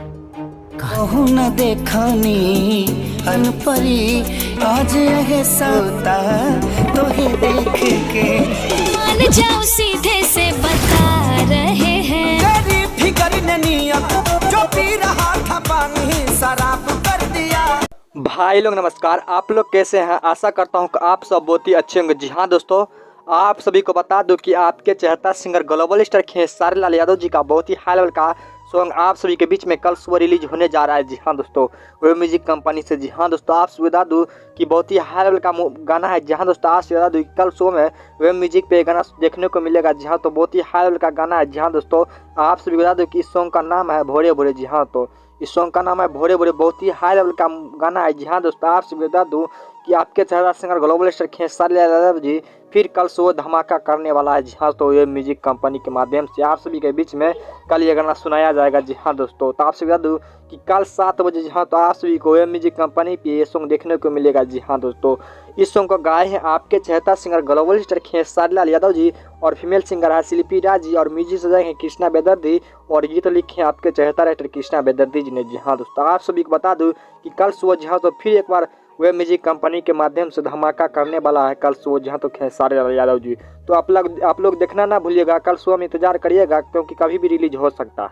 कहूँ न देखनी अनपरी आज सोता तो ही देख के मान जाओ सीधे से बता रहे हैं। तेरी फिकर नियत जो पी रहा था पानी शराब कर दिया। भाई लोग नमस्कार, आप लोग कैसे हैं? आशा करता हूं कि आप सब बहुत ही अच्छे होंगे। जी हाँ दोस्तों, आप सभी को बता दूं कि आपके चहेता singer global star Khesari Lal Yadav ji का बहुत ही हाई लेवल का सॉन्ग आप सभी के बीच में कल सुबह रिलीज होने जा रहा है। जी हाँ दोस्तों, वे म्यूजिक कंपनी से। जी हाँ दोस्तों, आप बता दूं कि बहुत ही हाई लेवल का गाना है। जी हाँ दोस्तों, आप बता दूं कल सुबह में वे म्यूजिक पे गाना देखने को मिलेगा। जी हाँ, तो बहुत ही हाई लेवल का गाना है। जी हाँ दोस्तों, आप सभी बता दूं कि इस सॉन्ग का नाम है भोरे भोरे। जी हाँ, तो इस सॉन्ग का नाम है भोरे भोरे, बहुत ही हाई लेवल का गाना है। जी हाँ दोस्तों, आप सभी बता दूं कि आपके चहेता singer global star Khesari Lal Yadav ji फिर कल सुबह धमाका करने वाला है। जी हाँ, तो ये म्यूजिक कंपनी के माध्यम से आप सभी के बीच में कल ये गाना सुनाया जाएगा। जी हाँ दोस्तों, तो आप सभी बता दूं कि कल 7 बजे जी हाँ, तो आप सभी को ये म्यूजिक कंपनी पे ये सॉन्ग देखने को मिलेगा। जी हाँ दोस्तों, इस सॉन्ग को गाए हैं आपके चहेता singer global star Khesari Lal Yadav ji और फीमेल सिंगर है शिल्पी राज जी और म्यूजिक सजाए हैं कृष्णा बेदर्दी और गीत लिखे हैं आपके चहेता राइटर कृष्णा बेदर्दी जी ने। जी हाँ दोस्तों, आप सभी को बता दूं कि कल सुबह जी हाँ, तो फिर एक बार वे म्यूजिक कंपनी के माध्यम से धमाका करने वाला है कल सुबह जहाँ तो खेसारी लाल यादव जी। तो आप लोग देखना ना भूलिएगा, कल सुबह में इंतजार करिएगा क्योंकि कभी भी रिलीज हो सकता है।